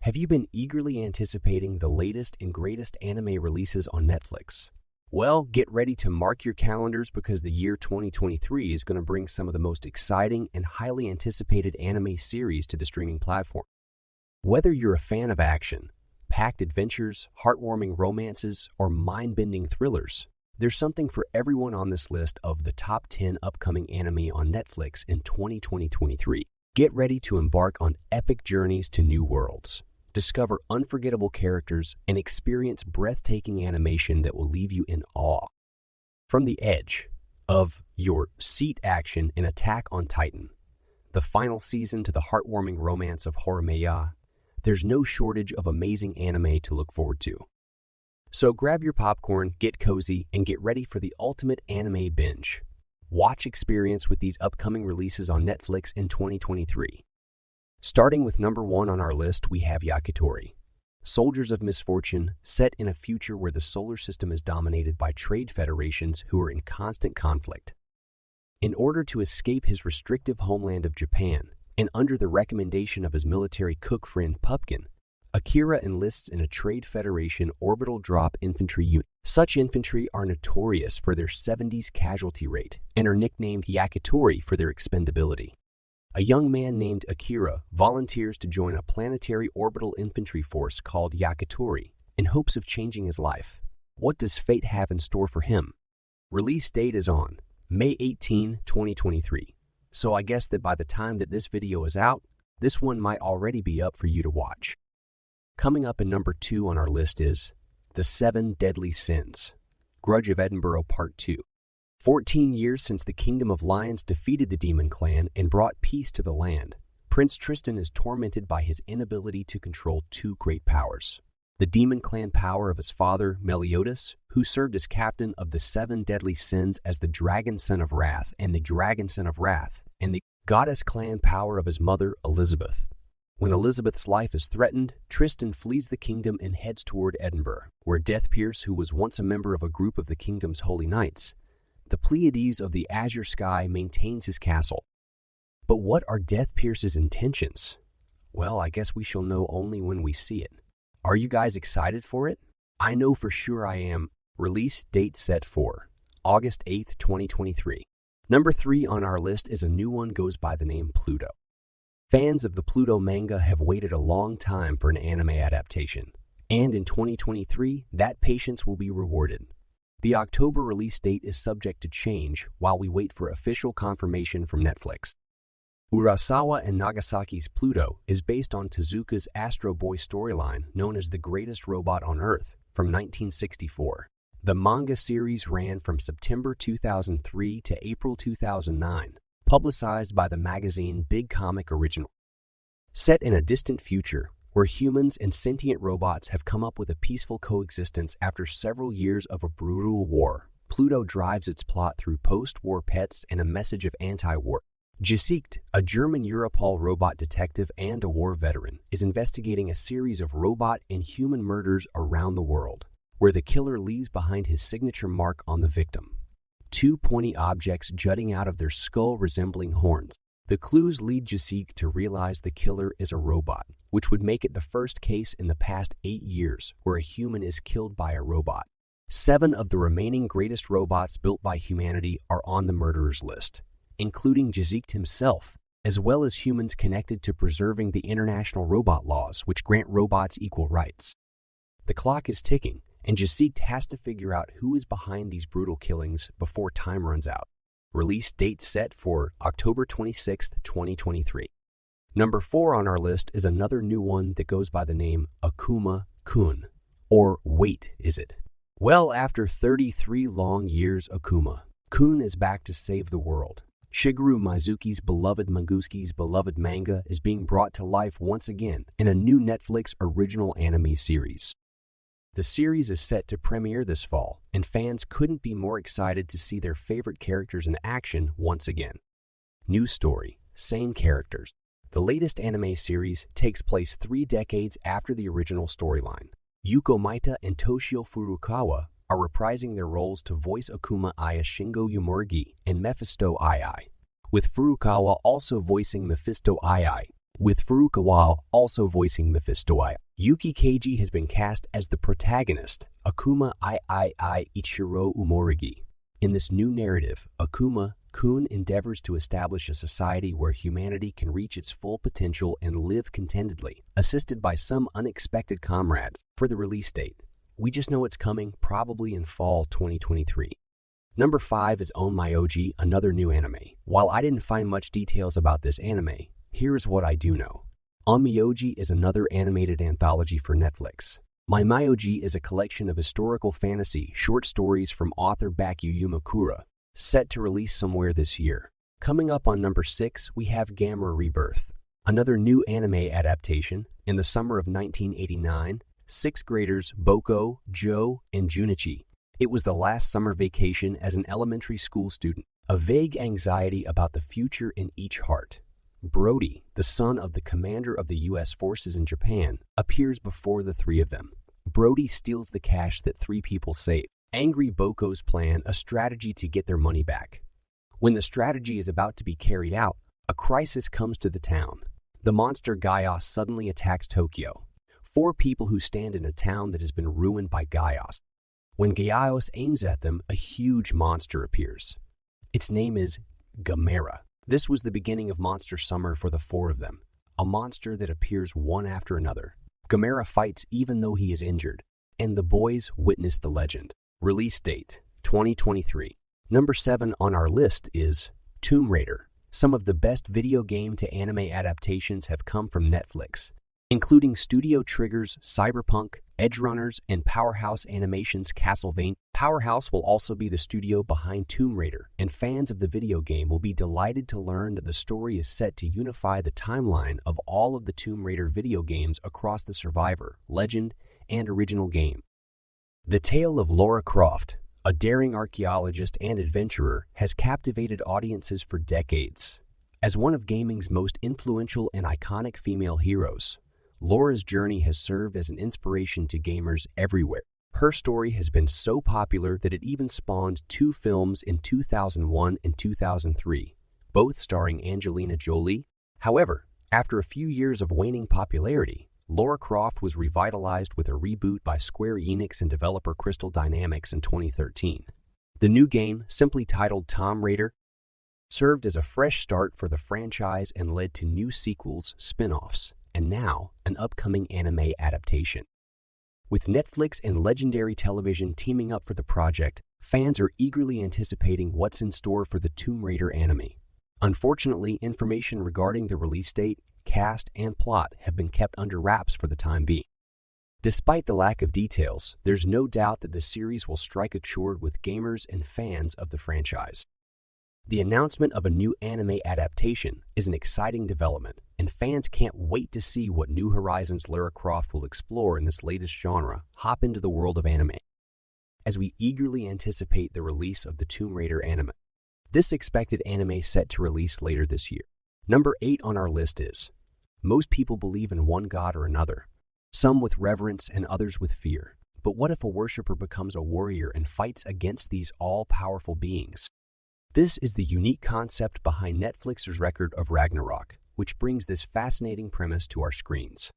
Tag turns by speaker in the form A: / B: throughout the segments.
A: Have you been eagerly anticipating the latest and greatest anime releases on Netflix? Well, get ready to mark your calendars because the year 2023 is going to bring some of the most exciting and highly anticipated anime series to the streaming platform. Whether you're a fan of action, packed adventures, heartwarming romances, or mind-bending thrillers, there's something for everyone on this list of the top 10 upcoming anime on Netflix in 2023. Get ready to embark on epic journeys to new worlds. Discover unforgettable characters and experience breathtaking animation that will leave you in awe. From the edge of your seat action in Attack on Titan, the final season to the heartwarming romance of Horimiya, there's no shortage of amazing anime to look forward to. So grab your popcorn, get cozy, and get ready for the ultimate anime binge. Watch experience with these upcoming releases on Netflix in 2023. Starting with number 1 on our list, we have Yakitori. Soldiers of Misfortune, set in a future where the solar system is dominated by trade federations who are in constant conflict. In order to escape his restrictive homeland of Japan, and under the recommendation of his military cook friend Pupkin, Akira enlists in a trade federation orbital drop infantry unit. Such infantry are notorious for their 70s casualty rate and are nicknamed Yakitori for their expendability. A young man named Akira volunteers to join a planetary orbital infantry force called Yakitori in hopes of changing his life. What does fate have in store for him? Release date is on May 18, 2023. So I guess that by the time that this video is out, this one might already be up for you to watch. Coming up in number 2 on our list is The 7 Deadly Sins, Grudge of Edinburgh Part 2. 14 years since the Kingdom of Lions defeated the Demon Clan and brought peace to the land, Prince Tristan is tormented by his inability to control 2 great powers. The Demon Clan power of his father, Meliodas, who served as captain of the 7 Deadly Sins as the Dragon Son of Wrath and the Dragon Son of Wrath, and the Goddess Clan power of his mother, Elizabeth. When Elizabeth's life is threatened, Tristan flees the kingdom and heads toward Edinburgh, where Deathpierce, who was once a member of a group of the kingdom's holy knights, the Pleiades of the azure sky, maintains his castle. But what are Deathpierce's intentions? Well, I guess we shall know only when we see it. Are you guys excited for it? I know for sure I am. Release date set for August 8th, 2023. Number 3 on our list is a new one goes by the name Pluto. Fans of the Pluto manga have waited a long time for an anime adaptation, and in 2023, that patience will be rewarded. The October release date is subject to change while we wait for official confirmation from Netflix. Urasawa and Nagasaki's Pluto is based on Tezuka's Astro Boy storyline known as The Greatest Robot on Earth from 1964. The manga series ran from September 2003 to April 2009, publicized by the magazine Big Comic Original. Set in a distant future, where humans and sentient robots have come up with a peaceful coexistence after several years of a brutal war, Pluto drives its plot through post-war pets and a message of anti-war. Gesicht, a German Europol robot detective and a war veteran, is investigating a series of robot and human murders around the world, where the killer leaves behind his signature mark on the victim. 2 pointy objects jutting out of their skull resembling horns. The clues lead Gesicht to realize the killer is a robot, which would make it the first case in the past 8 years where a human is killed by a robot. 7 of the remaining greatest robots built by humanity are on the murderer's list, including Gesicht himself, as well as humans connected to preserving the international robot laws which grant robots equal rights. The clock is ticking, and Gesicht has to figure out who is behind these brutal killings before time runs out. Release date set for October 26, 2023. Number 4 on our list is another new one that goes by the name Akuma Kun. Or wait, is it? Well, after 33 long years, Akuma Kun is back to save the world. Shigeru Mizuki's beloved manga is being brought to life once again in a new Netflix original anime series. The series is set to premiere this fall, and fans couldn't be more excited to see their favorite characters in action once again. New story, same characters. The latest anime series takes place 3 decades after the original storyline. Yuko Maita and Toshio Furukawa are reprising their roles to voice Akuma Aya Shingo Yumurgi and Mephisto Ai, with Furukawa also voicing Mephisto Ai. with Furukawa also voicing Mephisto. Yuki Keiji has been cast as the protagonist, Akuma Ichiro Umorigi. In this new narrative, Akuma Kun endeavors to establish a society where humanity can reach its full potential and live contentedly, assisted by some unexpected comrades. For the release date, we just know it's coming probably in fall 2023. Number 5 is Amiyoji, another new anime. While I didn't find much details about this anime, here's what I do know. Amiyoji is another animated anthology for Netflix. Amiyoji is a collection of historical fantasy short stories from author Baku Yumakura, set to release somewhere this year. Coming up on number 6, we have Gamera Rebirth, another new anime adaptation. In the summer of 1989, 6th graders Boko, Joe, and Junichi. It was the last summer vacation as an elementary school student. A vague anxiety about the future in each heart. Brody, the son of the commander of the U.S. forces in Japan, appears before the three of them. Brody steals the cash that 3 people saved. Angry Boko's plan a strategy to get their money back. When the strategy is about to be carried out, a crisis comes to the town. The monster Gaios suddenly attacks Tokyo. 4 people who stand in a town that has been ruined by Gaios. When Gaios aims at them, a huge monster appears. Its name is Gamera. This was the beginning of Monster Summer for the 4 of them, a monster that appears one after another. Gamera fights even though he is injured, and the boys witness the legend. Release date, 2023. Number 7 on our list is Tomb Raider. Some of the best video game to anime adaptations have come from Netflix, including Studio Trigger's Cyberpunk, Edgerunners, and Powerhouse Animation's Castlevania. Powerhouse will also be the studio behind Tomb Raider, and fans of the video game will be delighted to learn that the story is set to unify the timeline of all of the Tomb Raider video games across the Survivor, Legend, and original game. The tale of Lara Croft, a daring archaeologist and adventurer, has captivated audiences for decades. As one of gaming's most influential and iconic female heroes, Laura's journey has served as an inspiration to gamers everywhere. Her story has been so popular that it even spawned 2 films in 2001 and 2003, both starring Angelina Jolie. However, after a few years of waning popularity, Lara Croft was revitalized with a reboot by Square Enix and developer Crystal Dynamics in 2013. The new game, simply titled Tomb Raider, served as a fresh start for the franchise and led to new sequels, spin-offs, and now an upcoming anime adaptation. With Netflix and Legendary Television teaming up for the project, fans are eagerly anticipating what's in store for the Tomb Raider anime. Unfortunately, information regarding the release date, cast, and plot have been kept under wraps for the time being. Despite the lack of details, there's no doubt that the series will strike a chord with gamers and fans of the franchise. The announcement of a new anime adaptation is an exciting development, and fans can't wait to see what New Horizons Lara Croft will explore in this latest genre. Hop into the world of anime as we eagerly anticipate the release of the Tomb Raider anime. This expected anime set to release later this year. Number 8 on our list is, most people believe in one god or another, some with reverence and others with fear. But what if a worshiper becomes a warrior and fights against these all-powerful beings? This is the unique concept behind Netflix's record of Ragnarok, which brings this fascinating premise to our screens.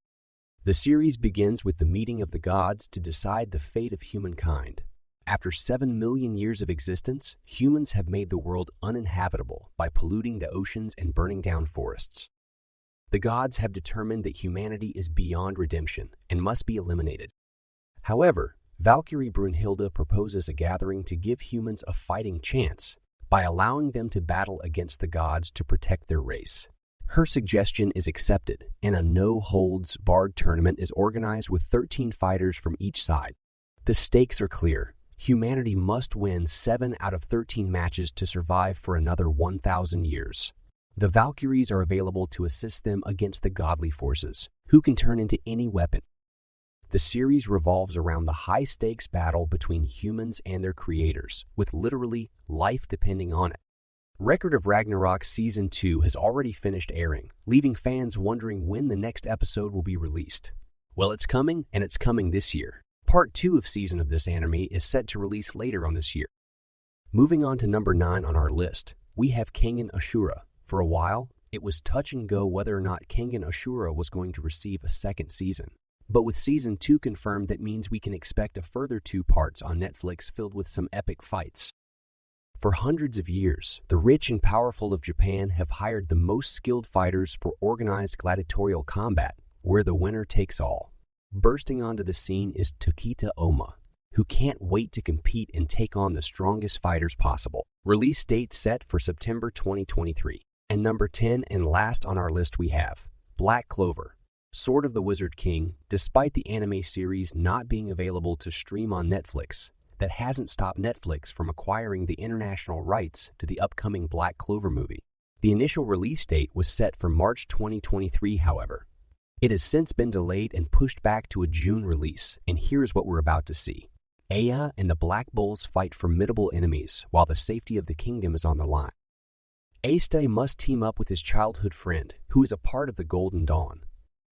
A: The series begins with the meeting of the gods to decide the fate of humankind. After 7 million years of existence, humans have made the world uninhabitable by polluting the oceans and burning down forests. The gods have determined that humanity is beyond redemption and must be eliminated. However, Valkyrie Brunhilde proposes a gathering to give humans a fighting chance by allowing them to battle against the gods to protect their race. Her suggestion is accepted, and a no-holds-barred tournament is organized with 13 fighters from each side. The stakes are clear. Humanity must win 7 out of 13 matches to survive for another 1,000 years. The Valkyries are available to assist them against the godly forces, who can turn into any weapon. The series revolves around the high-stakes battle between humans and their creators, with literally life depending on it. Record of Ragnarok Season 2 has already finished airing, leaving fans wondering when the next episode will be released. Well, it's coming, and it's coming this year. Part 2 of season of this anime is set to release later on this year. Moving on to number 9 on our list, we have Kengan Ashura. For a while, It was touch and go whether or not Kengan Ashura was going to receive a second season. But with Season 2 confirmed, that means we can expect a further 2 parts on Netflix filled with some epic fights. For hundreds of years, the rich and powerful of Japan have hired the most skilled fighters for organized gladiatorial combat, where the winner takes all. Bursting onto the scene is Tokita Oma, who can't wait to compete and take on the strongest fighters possible. Release date set for September 2023. And number 10 and last on our list we have Black Clover, Sword of the Wizard King. Despite the anime series not being available to stream on Netflix, that hasn't stopped Netflix from acquiring the international rights to the upcoming Black Clover movie. The initial release date was set for March 2023, however. It has since been delayed and pushed back to a June release, and here's what we're about to see. Aya and the Black Bulls fight formidable enemies while the safety of the kingdom is on the line. Aiste must team up with his childhood friend, who is a part of the Golden Dawn.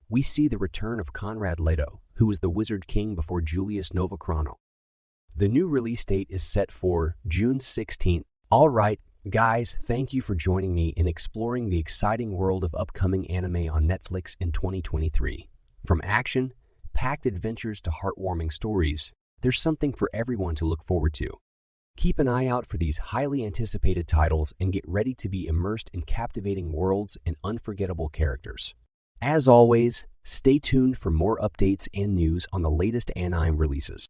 A: We see the return of Conrad Leto, who was the Wizard King before Julius Novachrono. The new release date is set for June 16th. All right, guys, thank you for joining me in exploring the exciting world of upcoming anime on Netflix in 2023. From action-packed adventures to heartwarming stories, there's something for everyone to look forward to. Keep an eye out for these highly anticipated titles and get ready to be immersed in captivating worlds and unforgettable characters. As always, stay tuned for more updates and news on the latest anime releases.